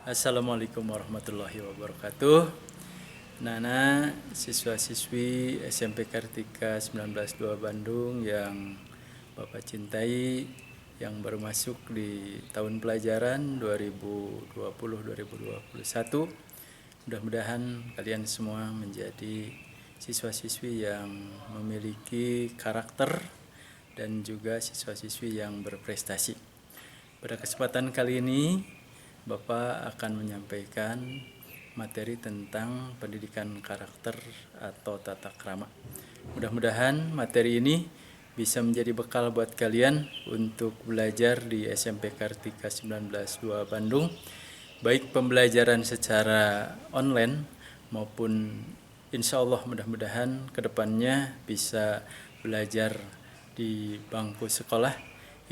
Assalamualaikum warahmatullahi wabarakatuh. Nana, siswa-siswi SMP Kartika 192 Bandung yang Bapak cintai, yang baru masuk di tahun pelajaran 2020-2021. Mudah-mudahan kalian semua menjadi siswa-siswi yang memiliki karakter dan juga siswa-siswi yang berprestasi. Pada kesempatan kali ini Bapak akan menyampaikan materi tentang pendidikan karakter atau tata krama. Mudah-mudahan materi ini bisa menjadi bekal buat kalian untuk belajar di SMP Kartika 192 Bandung, baik pembelajaran secara online maupun insya Allah mudah-mudahan kedepannya bisa belajar di bangku sekolah.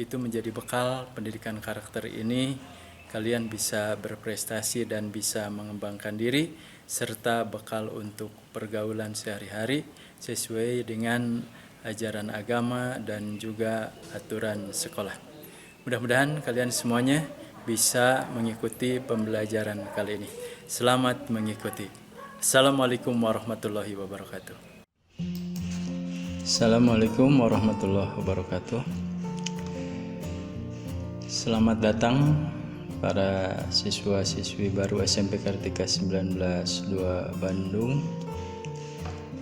Itu menjadi bekal pendidikan karakter ini, kalian bisa berprestasi dan bisa mengembangkan diri, serta bekal untuk pergaulan sehari-hari sesuai dengan ajaran agama dan juga aturan sekolah. Mudah-mudahan kalian semuanya bisa mengikuti pembelajaran kali ini. Selamat mengikuti. Assalamualaikum warahmatullahi wabarakatuh. Assalamualaikum warahmatullahi wabarakatuh. Selamat datang para siswa-siswi baru SMP Kartika 192 Bandung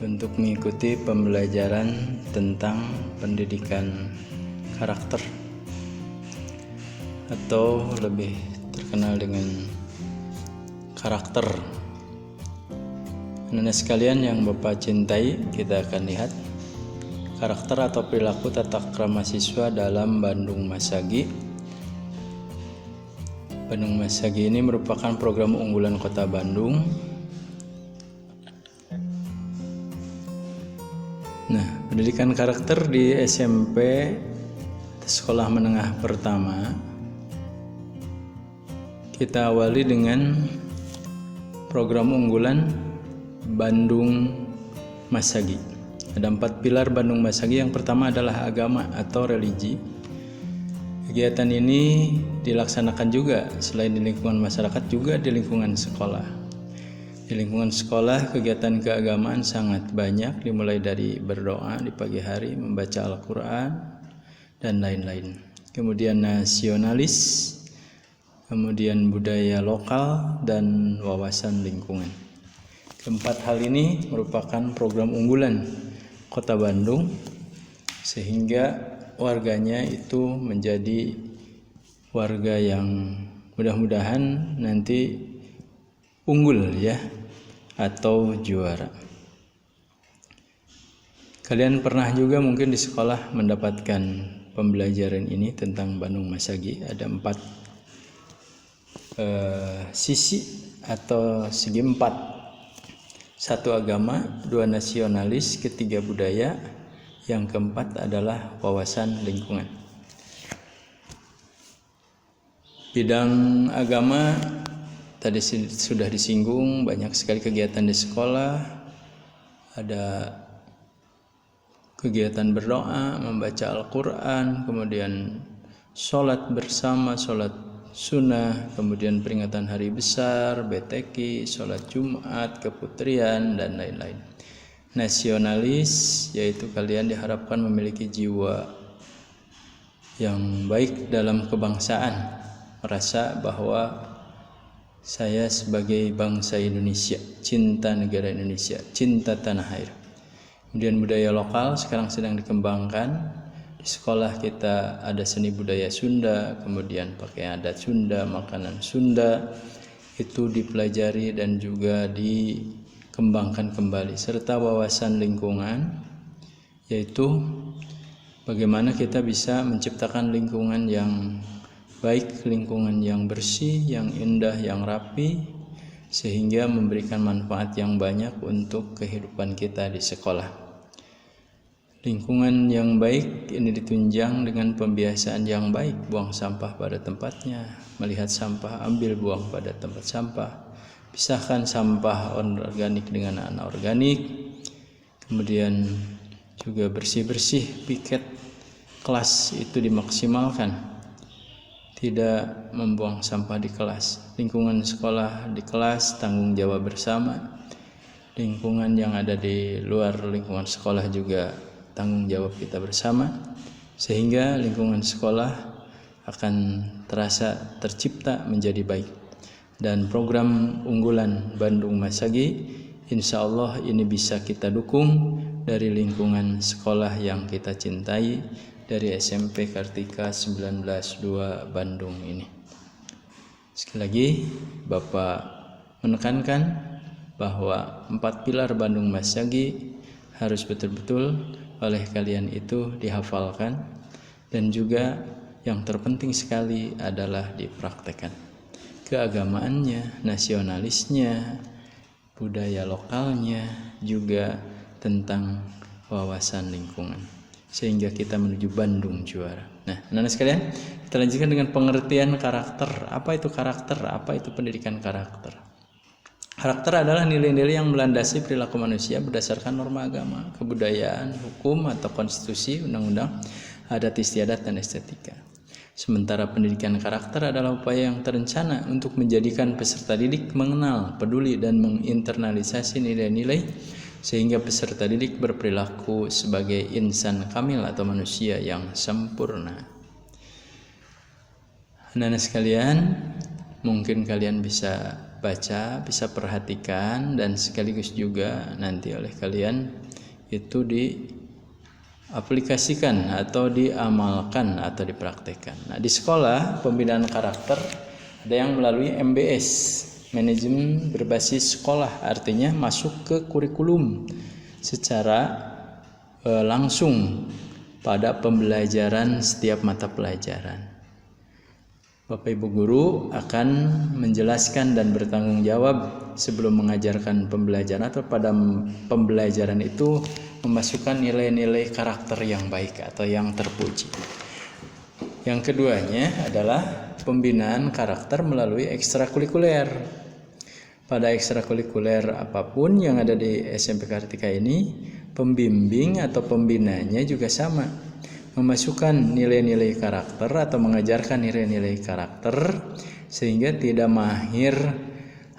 untuk mengikuti pembelajaran tentang pendidikan karakter atau lebih terkenal dengan karakter. Anak-anak sekalian yang Bapak cintai, kita akan lihat karakter atau perilaku tata krama siswa dalam Bandung Masagi. Bandung Masagi ini merupakan program unggulan Kota Bandung. Nah, pendidikan karakter di SMP Sekolah Menengah Pertama kita awali dengan program unggulan Bandung Masagi. Ada 4 pilar Bandung Masagi. Yang pertama adalah agama atau religi. Kegiatan ini dilaksanakan juga selain di lingkungan masyarakat juga di lingkungan sekolah. Di lingkungan sekolah kegiatan keagamaan sangat banyak, dimulai dari berdoa di pagi hari, membaca Al-Quran, dan lain-lain. Kemudian nasionalis, kemudian budaya lokal, dan wawasan lingkungan. Keempat hal ini merupakan program unggulan Kota Bandung sehingga warganya itu menjadi warga yang mudah-mudahan nanti unggul ya, atau juara. Kalian pernah juga mungkin di sekolah mendapatkan pembelajaran ini tentang Bandung Masagi. Ada 4 sisi atau segi 4. 1 agama, 2 nasionalis, 3 budaya, yang keempat adalah wawasan lingkungan. Bidang agama tadi sudah disinggung, banyak sekali kegiatan di sekolah. Ada kegiatan berdoa, membaca Al-Quran, kemudian sholat bersama, sholat sunnah, kemudian peringatan hari besar, BTQ, sholat Jumat, keputrian, dan lain-lain. Nasionalis, yaitu kalian diharapkan memiliki jiwa yang baik dalam kebangsaan, merasa bahwa saya sebagai bangsa Indonesia, cinta negara Indonesia, cinta tanah air. Kemudian budaya lokal sekarang sedang dikembangkan. Di sekolah kita ada seni budaya Sunda, kemudian pakaian adat Sunda, makanan Sunda, itu dipelajari dan juga dikembangkan kembali, serta wawasan lingkungan, yaitu bagaimana kita bisa menciptakan lingkungan yang baik, lingkungan yang bersih, yang indah, yang rapi, sehingga memberikan manfaat yang banyak untuk kehidupan kita di sekolah. Lingkungan yang baik ini ditunjang dengan pembiasaan yang baik, buang sampah pada tempatnya, melihat sampah, ambil buang pada tempat sampah, pisahkan sampah organik dengan anorganik, kemudian juga bersih-bersih, piket kelas itu dimaksimalkan. tidak membuang sampah di kelas. Lingkungan sekolah di kelas tanggung jawab bersama. Lingkungan yang ada di luar lingkungan sekolah juga tanggung jawab kita bersama, sehingga lingkungan sekolah akan terasa tercipta menjadi baik. Dan program unggulan Bandung Masagi, insya Allah ini bisa kita dukung dari lingkungan sekolah yang kita cintai, dari SMP Kartika 192 Bandung ini. Sekali lagi Bapak menekankan bahwa 4 pilar Bandung Masagi harus betul-betul oleh kalian itu dihafalkan, dan juga yang terpenting sekali adalah dipraktekkan. Keagamaannya, nasionalisnya, budaya lokalnya, juga tentang wawasan lingkungan, sehingga kita menuju Bandung juara. Nah, anak-anak sekalian, kita lanjutkan dengan pengertian karakter. Apa itu karakter? Apa itu pendidikan karakter? Karakter adalah nilai-nilai yang melandasi perilaku manusia berdasarkan norma agama, kebudayaan, hukum atau konstitusi, undang-undang, adat istiadat, dan estetika. Sementara pendidikan karakter adalah upaya yang terencana untuk menjadikan peserta didik mengenal, peduli, dan menginternalisasi nilai-nilai sehingga peserta didik berperilaku sebagai insan kamil atau manusia yang sempurna. Anak-anak sekalian, mungkin kalian bisa baca, bisa perhatikan, dan sekaligus juga nanti oleh kalian itu diaplikasikan atau diamalkan atau dipraktekkan. Nah, di sekolah pembinaan karakter ada yang melalui MBS, manajemen berbasis sekolah, artinya masuk ke kurikulum secara langsung pada pembelajaran setiap mata pelajaran. Bapak Ibu guru akan menjelaskan dan bertanggung jawab sebelum mengajarkan pembelajaran atau pada pembelajaran itu memasukkan nilai-nilai karakter yang baik atau yang terpuji. Yang keduanya adalah pembinaan karakter melalui ekstrakurikuler. Pada ekstrakurikuler apapun yang ada di SMP Kartika ini, pembimbing atau pembinanya juga sama, memasukkan nilai-nilai karakter atau mengajarkan nilai-nilai karakter sehingga tidak mahir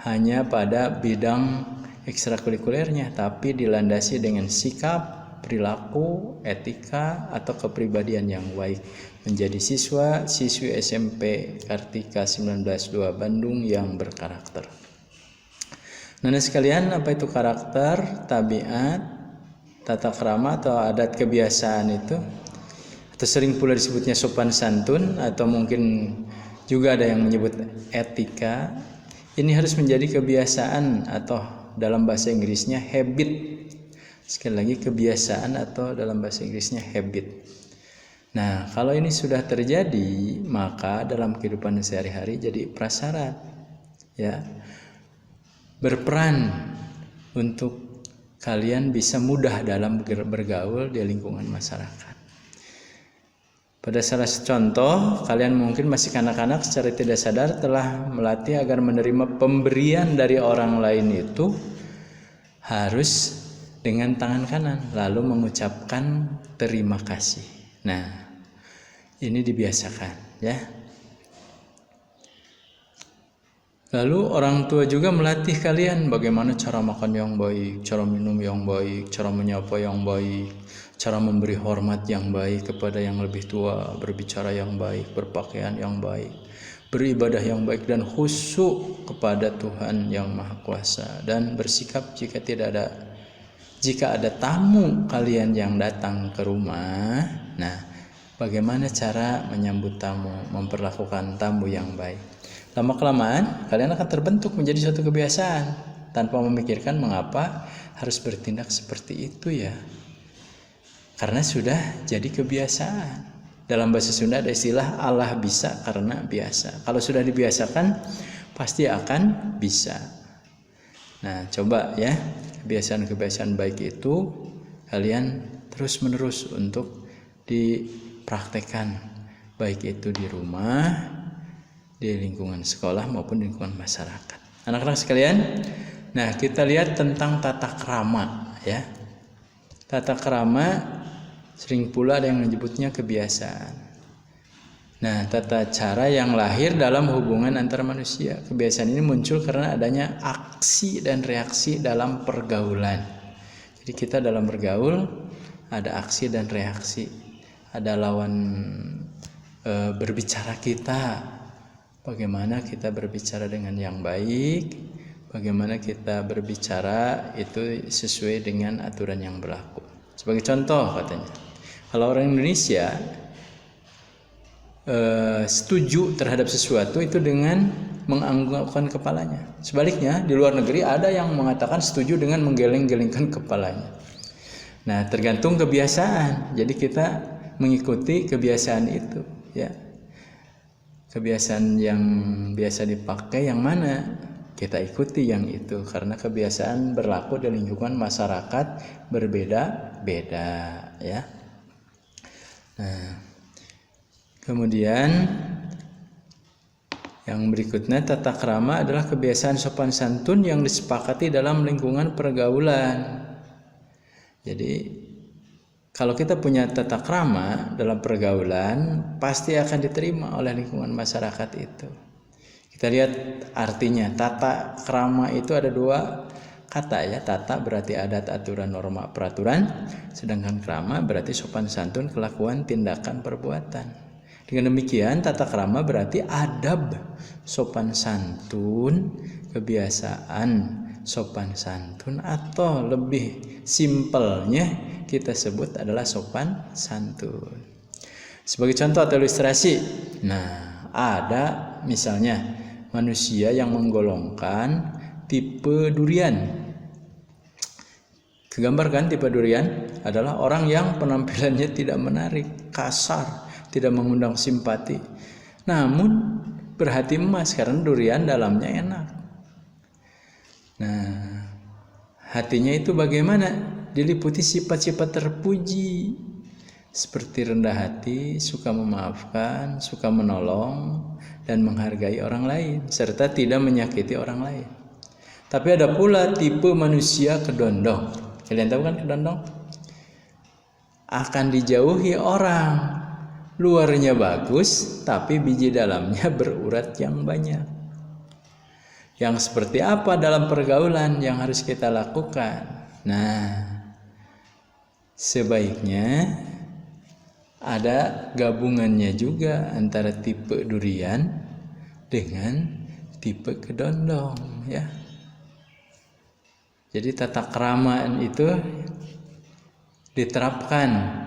hanya pada bidang ekstrakurikulernya, tapi dilandasi dengan sikap, perilaku, etika, atau kepribadian yang baik, menjadi siswi SMP Kartika 192 Bandung yang berkarakter. Nah, sekalian, apa itu karakter, tabiat, tata krama atau adat kebiasaan itu? Atau sering pula disebutnya sopan santun, atau mungkin juga ada yang menyebut etika. Ini harus menjadi kebiasaan atau dalam bahasa Inggrisnya habit. Sekali lagi, kebiasaan atau dalam bahasa Inggrisnya habit. Nah, kalau ini sudah terjadi, maka dalam kehidupan sehari-hari jadi prasyarat, ya, berperan untuk kalian bisa mudah dalam bergaul di lingkungan masyarakat. Pada salah contoh, kalian mungkin masih kanak-kanak secara tidak sadar telah melatih agar menerima pemberian dari orang lain itu harus dengan tangan kanan, lalu mengucapkan terima kasih. Nah, ini dibiasakan, ya. Lalu orang tua juga melatih kalian bagaimana cara makan yang baik, cara minum yang baik, cara menyapa yang baik, cara memberi hormat yang baik kepada yang lebih tua, berbicara yang baik, berpakaian yang baik, beribadah yang baik, dan khusyuk kepada Tuhan yang Maha Kuasa, dan bersikap jika ada tamu kalian yang datang ke rumah. Nah, bagaimana cara menyambut tamu, memperlakukan tamu yang baik. Lama-kelamaan kalian akan terbentuk menjadi suatu kebiasaan tanpa memikirkan mengapa harus bertindak seperti itu, ya. Karena sudah jadi kebiasaan. Dalam bahasa Sunda ada istilah Allah bisa karena biasa. Kalau sudah dibiasakan pasti akan bisa. Nah, coba ya, kebiasaan-kebiasaan baik itu kalian terus-menerus untuk dipraktekkan, baik itu di rumah, di lingkungan sekolah maupun di lingkungan masyarakat. Anak-anak sekalian, nah kita lihat tentang tata krama, ya. Tata krama sering pula ada yang menyebutnya kebiasaan. Nah, tata cara yang lahir dalam hubungan antar manusia. Kebiasaan ini muncul karena adanya aksi dan reaksi dalam pergaulan. Jadi kita dalam bergaul ada aksi dan reaksi. Ada lawan berbicara kita. Bagaimana kita berbicara dengan yang baik, bagaimana kita berbicara itu sesuai dengan aturan yang berlaku. Sebagai contoh katanya, kalau orang Indonesia setuju terhadap sesuatu itu dengan menganggukkan kepalanya. Sebaliknya di luar negeri ada yang mengatakan setuju dengan menggeleng-gelengkan kepalanya. Nah, tergantung kebiasaan. Jadi kita mengikuti kebiasaan itu, ya. Kebiasaan yang biasa dipakai yang mana? Kita ikuti yang itu karena kebiasaan berlaku di lingkungan masyarakat berbeda-beda, ya. Nah, kemudian yang berikutnya, tata krama adalah kebiasaan sopan santun yang disepakati dalam lingkungan pergaulan. Jadi kalau kita punya tata krama dalam pergaulan, pasti akan diterima oleh lingkungan masyarakat itu. Kita lihat artinya. Tata krama itu ada dua kata, ya. Tata berarti adat, aturan, norma, peraturan. Sedangkan krama berarti sopan santun, kelakuan, tindakan, perbuatan. Dengan demikian tata krama berarti adab, sopan santun, kebiasaan sopan santun, atau lebih simpelnya kita sebut adalah sopan santun. Sebagai contoh atau ilustrasi, nah ada misalnya manusia yang menggolongkan tipe durian. Kegambarkan tipe durian adalah orang yang penampilannya tidak menarik, kasar, tidak mengundang simpati, namun berhati emas karena durian dalamnya enak. Nah, hatinya itu bagaimana? Diliputi sifat-sifat terpuji seperti rendah hati, suka memaafkan, suka menolong, dan menghargai orang lain, serta tidak menyakiti orang lain. Tapi ada pula tipe manusia kedondong. Kalian tahu kan kedondong? Akan dijauhi orang. Luarnya bagus, tapi biji dalamnya berurat yang banyak. Yang seperti apa dalam pergaulan yang harus kita lakukan? Nah, sebaiknya ada gabungannya juga antara tipe durian dengan tipe kedondong, ya. Jadi tata krama itu diterapkan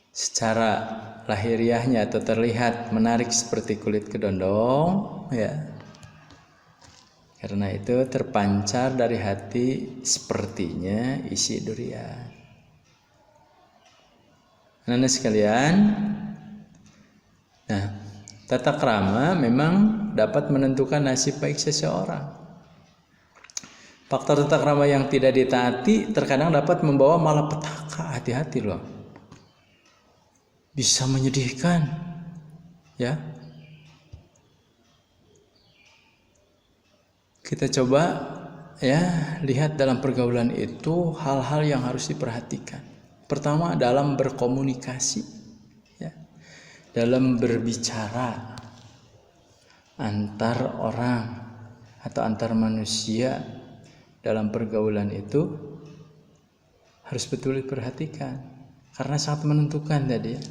secara lahiriahnya atau terlihat menarik seperti kulit kedondong, ya. Karena itu terpancar dari hati sepertinya isi durian. Anak-anak sekalian, nah, tata krama memang dapat menentukan nasib baik seseorang. Faktor tata krama yang tidak ditaati terkadang dapat membawa malapetaka. Hati-hati loh. Bisa menyedihkan, ya. Kita coba, ya, lihat dalam pergaulan itu hal-hal yang harus diperhatikan. Pertama, dalam berkomunikasi, ya, dalam berbicara antar orang atau antar manusia dalam pergaulan itu harus betul diperhatikan karena sangat menentukan tadi, ya.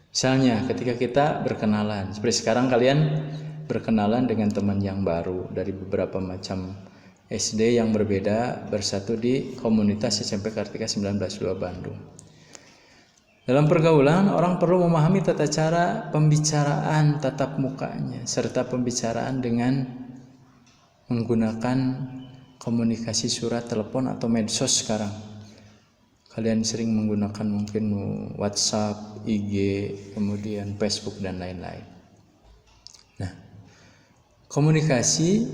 Misalnya ketika kita berkenalan, seperti sekarang kalian berkenalan dengan teman yang baru dari beberapa macam SD yang berbeda bersatu di komunitas SMP Kartika 1902 Bandung. Dalam pergaulan, orang perlu memahami tata cara pembicaraan tatap mukanya serta pembicaraan dengan menggunakan komunikasi surat, telepon, atau medsos sekarang. Kalian sering menggunakan mungkin WhatsApp, IG, kemudian Facebook, dan lain-lain. Nah, komunikasi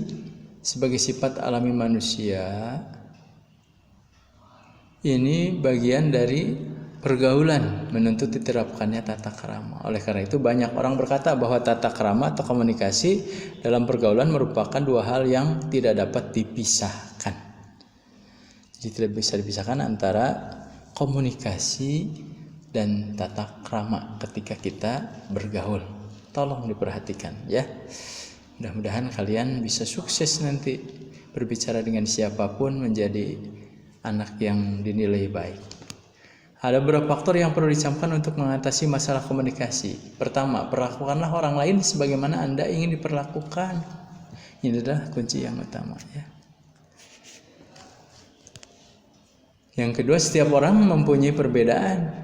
sebagai sifat alami manusia ini bagian dari pergaulan menuntut diterapkannya tata krama. Oleh karena itu banyak orang berkata bahwa tata krama atau komunikasi dalam pergaulan merupakan dua hal yang tidak dapat dipisahkan. Jadi tidak bisa dipisahkan antara komunikasi dan tata krama ketika kita bergaul. Tolong diperhatikan ya. Mudah-mudahan kalian bisa sukses nanti berbicara dengan siapapun, menjadi anak yang dinilai baik. Ada beberapa faktor yang perlu dicamkan untuk mengatasi masalah komunikasi. Pertama, perlakukanlah orang lain sebagaimana Anda ingin diperlakukan. Ini adalah kunci yang utama ya. Yang kedua, setiap orang mempunyai perbedaan.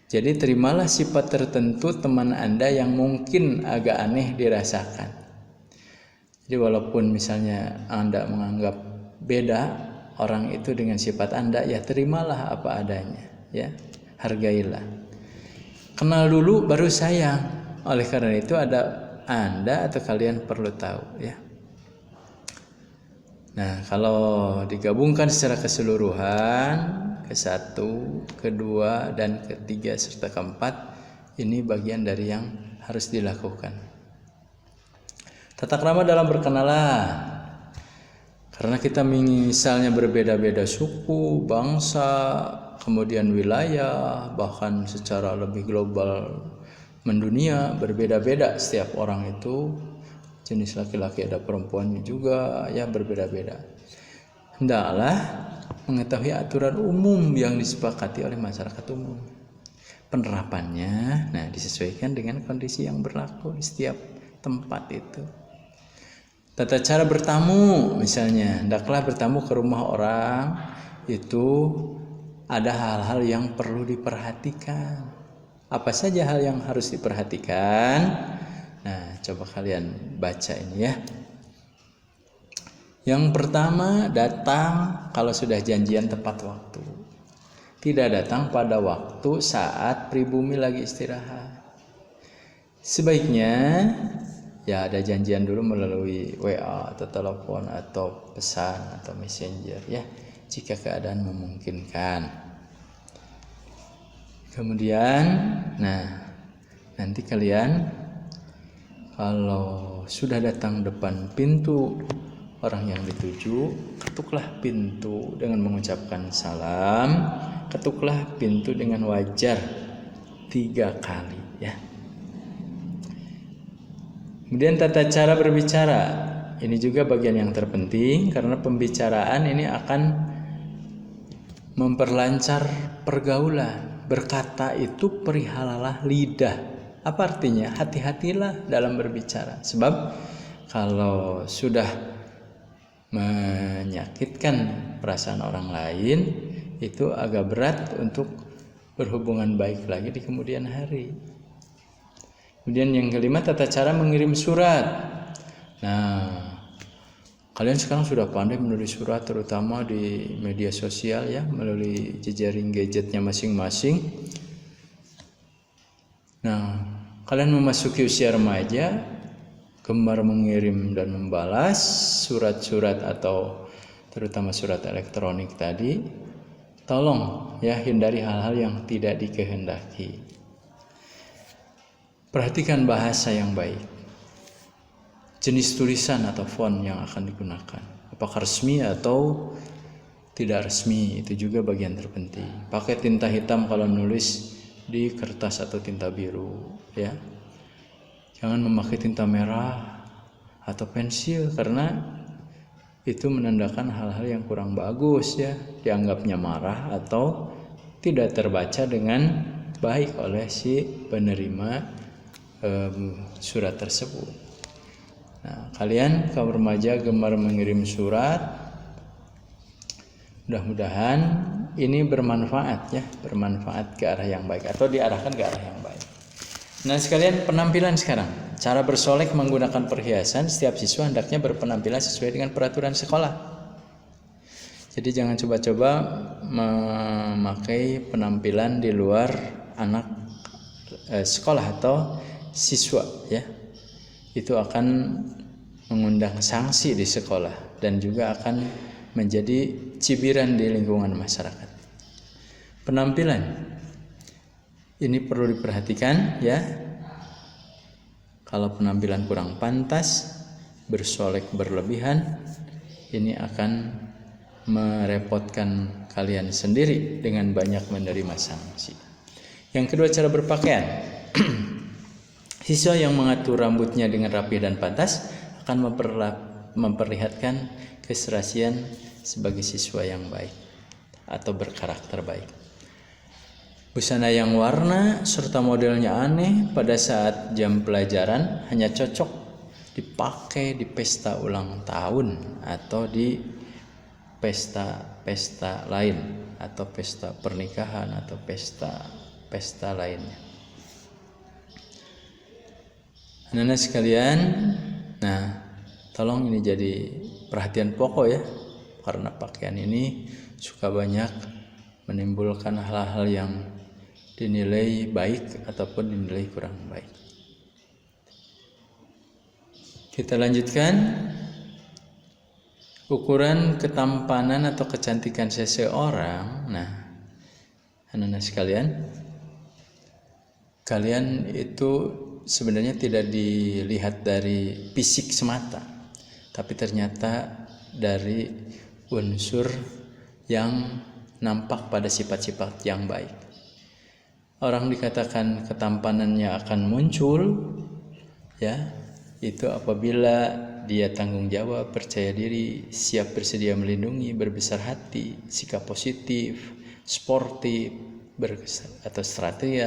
Jadi terimalah sifat tertentu teman Anda yang mungkin agak aneh dirasakan. Jadi walaupun misalnya Anda menganggap beda orang itu dengan sifat Anda, ya terimalah apa adanya, ya. Hargailah. Kenal dulu baru sayang. Oleh karena itu Anda atau kalian perlu tahu, ya. Nah, kalau digabungkan secara keseluruhan, ke-1, ke-2, dan ke-3 serta ke-4, ini bagian dari yang harus dilakukan. Tata krama dalam berkenalan. Karena kita misalnya berbeda-beda suku, bangsa, kemudian wilayah, bahkan secara lebih global mendunia, berbeda-beda setiap orang itu. Jenis laki-laki ada perempuannya juga, ya berbeda-beda. Hendaklah mengetahui aturan umum yang disepakati oleh masyarakat umum. Penerapannya, disesuaikan dengan kondisi yang berlaku di setiap tempat itu. Tata cara bertamu, misalnya, hendaklah bertamu ke rumah orang itu ada hal-hal yang perlu diperhatikan. Apa saja hal yang harus diperhatikan? Nah, coba kalian baca ini ya. Yang pertama, datang kalau sudah janjian tepat waktu. Tidak datang pada waktu saat pribumi lagi istirahat. Sebaiknya ya ada janjian dulu melalui WA atau telepon atau pesan atau messenger ya, jika keadaan memungkinkan. Kemudian, nanti kalian kalau sudah datang depan pintu orang yang dituju, ketuklah pintu dengan mengucapkan salam, ketuklah pintu dengan wajar 3 kali ya. Kemudian tata cara berbicara, ini juga bagian yang terpenting karena pembicaraan ini akan memperlancar pergaulan. Berkata itu perihalalah lidah. Apa artinya? Hati-hatilah dalam berbicara. Sebab kalau sudah menyakitkan perasaan orang lain, itu agak berat untuk berhubungan baik lagi di kemudian hari. Kemudian yang kelima, tata cara mengirim surat. Kalian sekarang sudah pandai menulis surat, terutama di media sosial ya, melalui jejaring gadgetnya masing-masing. Kalian memasuki usia remaja, gemar mengirim dan membalas surat-surat atau terutama surat elektronik tadi. Tolong ya, hindari hal-hal yang tidak dikehendaki. Perhatikan bahasa yang baik, jenis tulisan atau font yang akan digunakan, apakah resmi atau tidak resmi, itu juga bagian terpenting. Pakai tinta hitam kalau nulis di kertas atau tinta biru ya. Jangan memakai tinta merah atau pensil karena itu menandakan hal-hal yang kurang bagus ya, dianggapnya marah atau tidak terbaca dengan baik oleh si penerima surat tersebut. Kalian kaum remaja gemar mengirim surat, mudah-mudahan ini bermanfaat ya, bermanfaat ke arah yang baik atau diarahkan ke arah yang baik. Sekalian penampilan sekarang. Cara bersolek menggunakan perhiasan, setiap siswa hendaknya berpenampilan sesuai dengan peraturan sekolah. Jadi jangan coba-coba memakai penampilan di luar anak sekolah atau siswa ya. Itu akan mengundang sanksi di sekolah dan juga akan menjadi cibiran di lingkungan masyarakat. Penampilan ini perlu diperhatikan ya. Kalau penampilan kurang pantas, bersolek berlebihan, ini akan merepotkan kalian sendiri dengan banyak menerima sanksi. Yang kedua, cara berpakaian. Siswa yang mengatur rambutnya dengan rapi dan pantas akan memperlihatkan keserasian sebagai siswa yang baik atau berkarakter baik. Busana yang warna serta modelnya aneh pada saat jam pelajaran hanya cocok dipakai di pesta ulang tahun atau di pesta-pesta lain atau pesta pernikahan atau pesta lainnya. Anak-anak sekalian, nah tolong ini jadi perhatian pokok ya, karena pakaian ini suka banyak menimbulkan hal-hal yang dinilai baik ataupun dinilai kurang baik. Kita lanjutkan. Ukuran ketampanan atau kecantikan seseorang. Nah, anak-anak sekalian, kalian itu sebenarnya tidak dilihat dari fisik semata, tapi ternyata dari unsur yang nampak pada sifat-sifat yang baik. Orang dikatakan ketampanannya akan muncul, ya, itu apabila dia tanggung jawab, percaya diri, siap bersedia melindungi, berbesar hati, sikap positif, sportif, atau strategi,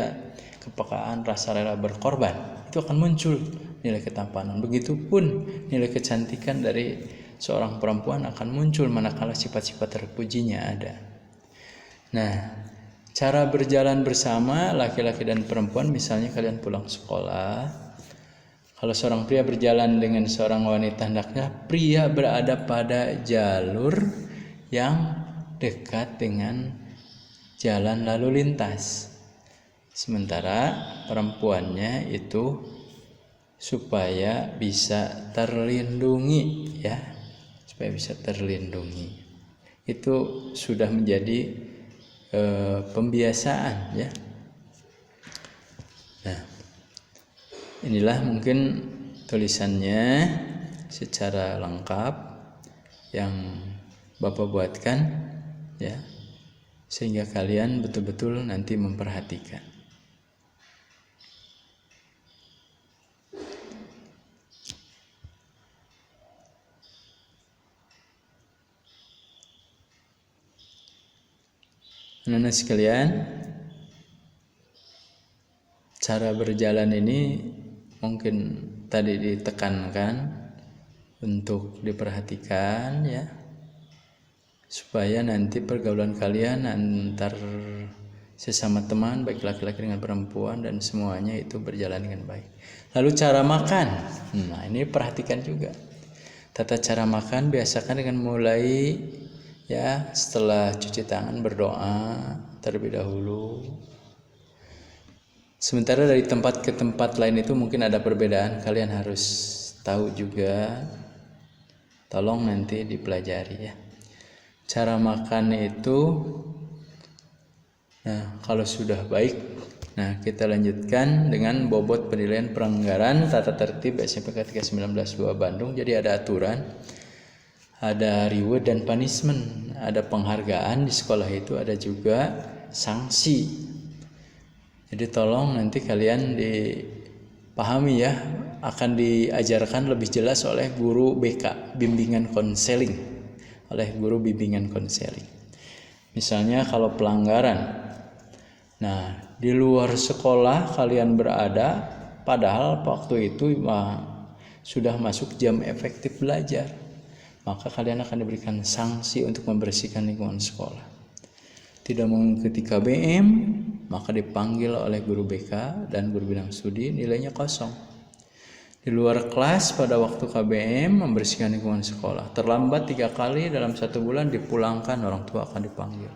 kepekaan, rasa rela berkorban. Itu akan muncul nilai ketampanan. Begitupun nilai kecantikan dari seorang perempuan akan muncul manakala sifat-sifat terpujinya ada. Nah, cara berjalan bersama laki-laki dan perempuan, misalnya kalian pulang sekolah. Kalau seorang pria berjalan dengan seorang wanita, hendaknya pria berada pada jalur yang dekat dengan jalan lalu lintas. Sementara perempuannya itu supaya bisa terlindungi, ya, supaya bisa terlindungi. Itu sudah menjadi pembiasaan, ya. Nah, inilah mungkin tulisannya secara lengkap yang Bapak buatkan, ya, sehingga kalian betul-betul nanti memperhatikan. Anak-anak sekalian, cara berjalan ini mungkin tadi ditekankan untuk diperhatikan, ya, supaya nanti pergaulan kalian antar sesama teman, baik laki-laki dengan perempuan, dan semuanya itu berjalan dengan baik. Lalu cara makan, nah ini perhatikan juga. Tata cara makan biasakan dengan mulai, ya, setelah cuci tangan berdoa terlebih dahulu. Sementara dari tempat ke tempat lain itu mungkin ada perbedaan, kalian harus tahu juga. Tolong nanti dipelajari, ya. Cara makan itu, nah kalau sudah baik, nah kita lanjutkan dengan bobot penilaian pelanggaran tata tertib SMP Ketika 19 2 Bandung. Jadi ada aturan, ada reward dan punishment, ada penghargaan di sekolah itu, ada juga sanksi. Jadi tolong nanti kalian dipahami, ya, akan diajarkan lebih jelas oleh guru BK, bimbingan konseling, oleh guru bimbingan konseling. Misalnya kalau pelanggaran, nah di luar sekolah kalian berada, padahal waktu itu sudah masuk jam efektif belajar, maka kalian akan diberikan sanksi untuk membersihkan lingkungan sekolah. Tidak mengikuti KBM, maka dipanggil oleh guru BK dan guru bidang studi, nilainya kosong. Di luar kelas pada waktu KBM membersihkan lingkungan sekolah, terlambat 3 kali dalam 1 bulan dipulangkan, orang tua akan dipanggil.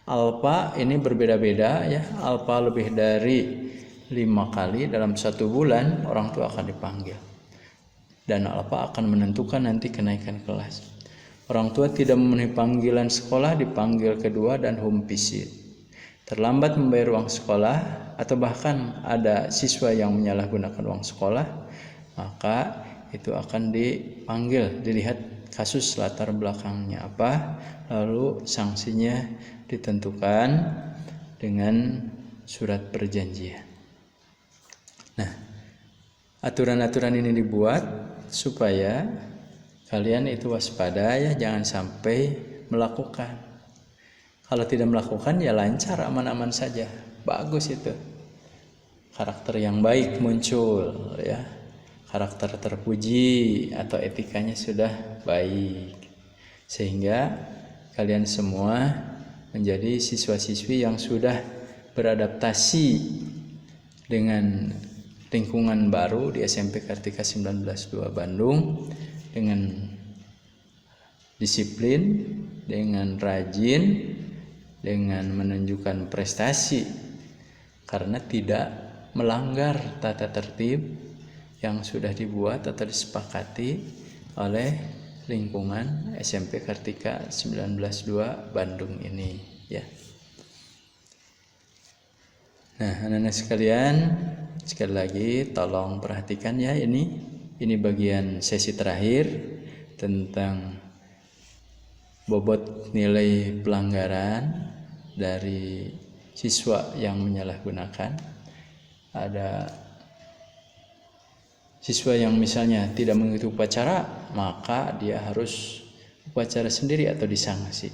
Alpa ini berbeda-beda, ya. Alpa lebih dari 5 kali dalam 1 bulan, orang tua akan dipanggil. Dan Alpa akan menentukan nanti kenaikan kelas. Orang tua tidak memenuhi panggilan sekolah, dipanggil kedua dan home visit. Terlambat membayar uang sekolah, atau bahkan ada siswa yang menyalahgunakan uang sekolah, maka itu akan dipanggil, dilihat kasus latar belakangnya apa, lalu sanksinya ditentukan dengan surat perjanjian. Nah, aturan-aturan ini dibuat supaya kalian itu waspada ya, jangan sampai melakukan. Kalau tidak melakukan ya lancar, aman-aman saja. Bagus itu. Karakter yang baik muncul ya. Karakter terpuji atau etikanya sudah baik. Sehingga kalian semua menjadi siswa-siswi yang sudah beradaptasi dengan lingkungan baru di SMP Kartika 1902 Bandung dengan disiplin, dengan rajin, dengan menunjukkan prestasi karena tidak melanggar tata tertib yang sudah dibuat atau disepakati oleh lingkungan SMP Kartika 1902 Bandung ini ya. Nah, anak-anak sekalian, sekali lagi tolong perhatikan ya, ini bagian sesi terakhir tentang bobot nilai pelanggaran dari siswa yang menyalahgunakan. Ada siswa yang misalnya tidak mengikuti upacara, maka dia harus upacara sendiri atau disanksi.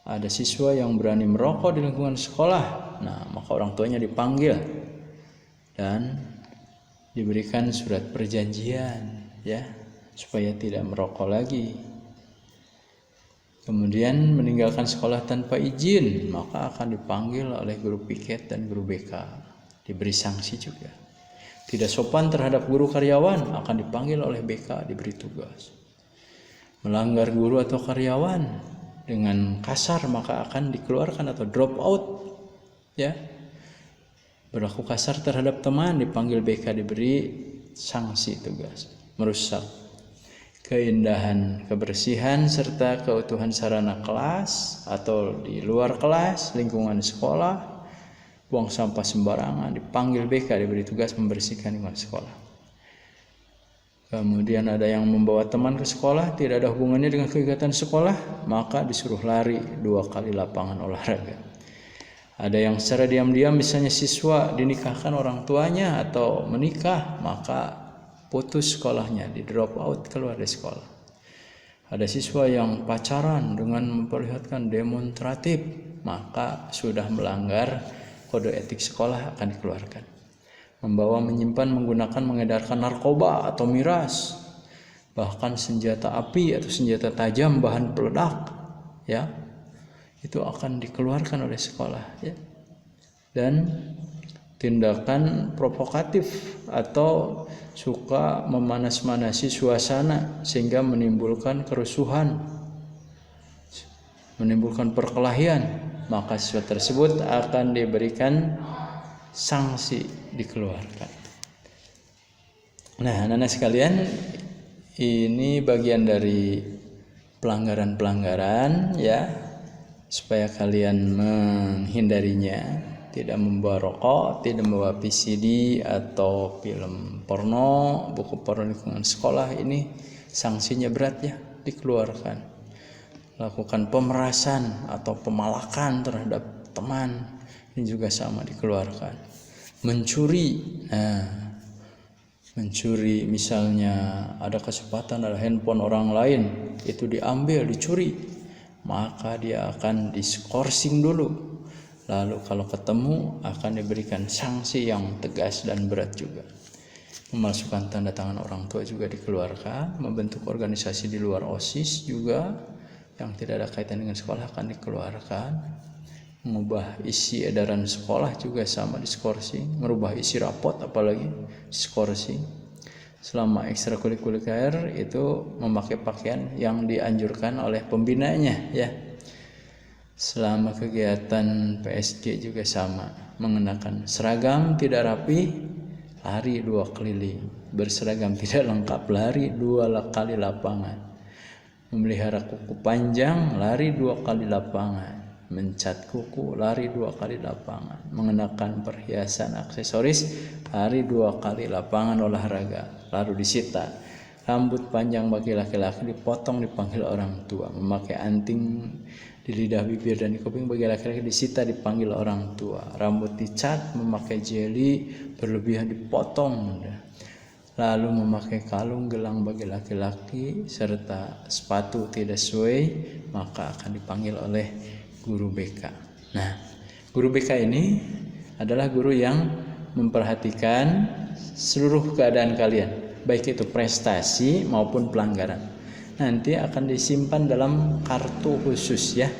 Ada siswa yang berani merokok di lingkungan sekolah, nah maka orang tuanya dipanggil dan diberikan surat perjanjian ya, supaya tidak merokok lagi. Kemudian meninggalkan sekolah tanpa izin, maka akan dipanggil oleh guru piket dan guru BK, diberi sanksi juga. Tidak sopan terhadap guru karyawan, akan dipanggil oleh BK, diberi tugas. Melanggar guru atau karyawan dengan kasar, maka akan dikeluarkan atau drop out ya. Berlaku kasar terhadap teman, dipanggil BK, diberi sanksi tugas. Merusak keindahan, kebersihan serta keutuhan sarana kelas atau di luar kelas, lingkungan sekolah, buang sampah sembarangan, dipanggil BK, diberi tugas membersihkan lingkungan sekolah. Kemudian ada yang membawa teman ke sekolah, tidak ada hubungannya dengan kegiatan sekolah, maka disuruh lari 2 kali lapangan olahraga. Ada yang secara diam-diam, misalnya siswa dinikahkan orang tuanya atau menikah, maka putus sekolahnya, di drop out, keluar dari sekolah. Ada siswa yang pacaran dengan memperlihatkan demonstratif, maka sudah melanggar kode etik sekolah, akan dikeluarkan. Membawa, menyimpan, menggunakan, mengedarkan narkoba atau miras, bahkan senjata api atau senjata tajam bahan peledak ya, itu akan dikeluarkan oleh sekolah ya. Dan tindakan provokatif atau suka memanas-manasi suasana sehingga menimbulkan kerusuhan, menimbulkan perkelahian, maka siswa tersebut akan diberikan sanksi, dikeluarkan. Nah, anak-anak sekalian, ini bagian dari pelanggaran-pelanggaran ya, supaya kalian menghindarinya. Tidak membawa rokok, tidak membawa VCD atau film porno, buku porno lingkungan sekolah, ini sanksinya berat ya, dikeluarkan. Lakukan pemerasan atau pemalakan terhadap teman, ini juga sama, dikeluarkan. Mencuri, mencuri misalnya ada kesempatan ada handphone orang lain, itu diambil, dicuri, maka dia akan diskorsing dulu. Lalu kalau ketemu akan diberikan sanksi yang tegas dan berat juga. Memalsukan tanda tangan orang tua juga dikeluarkan. Membentuk organisasi di luar OSIS juga yang tidak ada kaitan dengan sekolah akan dikeluarkan. Mengubah isi edaran sekolah juga sama, diskorsing. Merubah isi rapot apalagi diskorsing. Selama ekstrakurikuler itu memakai pakaian yang dianjurkan oleh pembinanya ya. Selama kegiatan PSG juga sama, mengenakan seragam tidak rapi, lari 2 keliling. Berseragam tidak lengkap, lari 2 kali lapangan. Memelihara kuku panjang, lari 2 kali lapangan. Mencat kuku, lari 2 kali lapangan. Mengenakan perhiasan aksesoris, lari 2 kali lapangan olahraga, lalu disita. Rambut panjang bagi laki-laki dipotong, dipanggil orang tua. Memakai anting di lidah, bibir, dan di kuping bagi laki-laki disita dipanggil orang tua. Rambut dicat, memakai jeli berlebihan dipotong, lalu memakai kalung gelang bagi laki-laki serta sepatu tidak sesuai, maka akan dipanggil oleh guru BK. Nah, guru BK ini adalah guru yang memperhatikan seluruh keadaan kalian, baik itu prestasi maupun pelanggaran. Nanti akan disimpan dalam kartu khusus ya.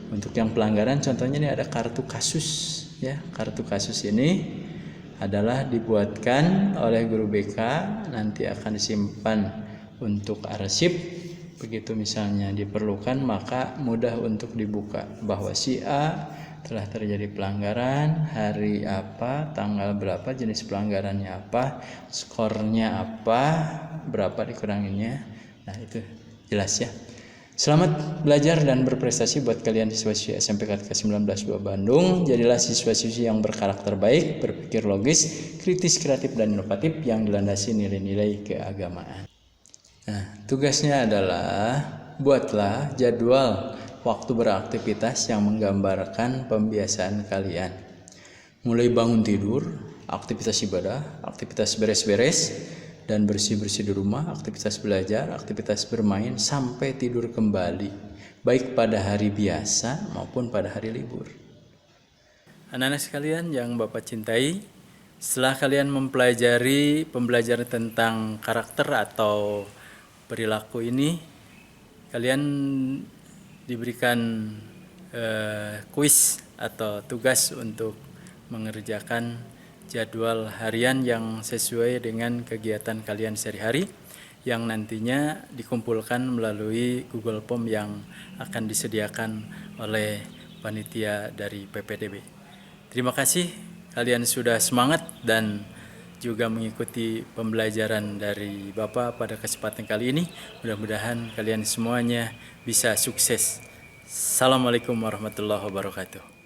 Untuk yang pelanggaran contohnya ini ada kartu kasus ya. Kartu kasus ini adalah dibuatkan oleh guru BK, nanti akan disimpan untuk arsip. Begitu misalnya diperlukan maka mudah untuk dibuka bahwa si A telah terjadi pelanggaran, hari apa, tanggal berapa, jenis pelanggarannya apa, skornya apa, berapa dikuranginya. Nah, itu jelas ya. Selamat belajar dan berprestasi buat kalian siswa-siswi SMP KTK 19 2 Bandung. Jadilah siswa-siswi yang berkarakter baik, berpikir logis, kritis, kreatif, dan inovatif yang dilandasi nilai-nilai keagamaan. Nah, tugasnya adalah buatlah jadwal waktu beraktivitas yang menggambarkan pembiasaan kalian. Mulai bangun tidur, aktivitas ibadah, aktivitas beres-beres dan bersih-bersih di rumah, aktivitas belajar, aktivitas bermain, sampai tidur kembali, baik pada hari biasa maupun pada hari libur. Anak-anak sekalian yang Bapak cintai, setelah kalian mempelajari pembelajaran tentang karakter atau perilaku ini, kalian diberikan kuis atau tugas untuk mengerjakan jadwal harian yang sesuai dengan kegiatan kalian sehari-hari yang nantinya dikumpulkan melalui Google Form yang akan disediakan oleh panitia dari PPDB. Terima kasih kalian sudah semangat dan juga mengikuti pembelajaran dari Bapak pada kesempatan kali ini. Mudah-mudahan kalian semuanya bisa sukses. Assalamualaikum warahmatullahi wabarakatuh.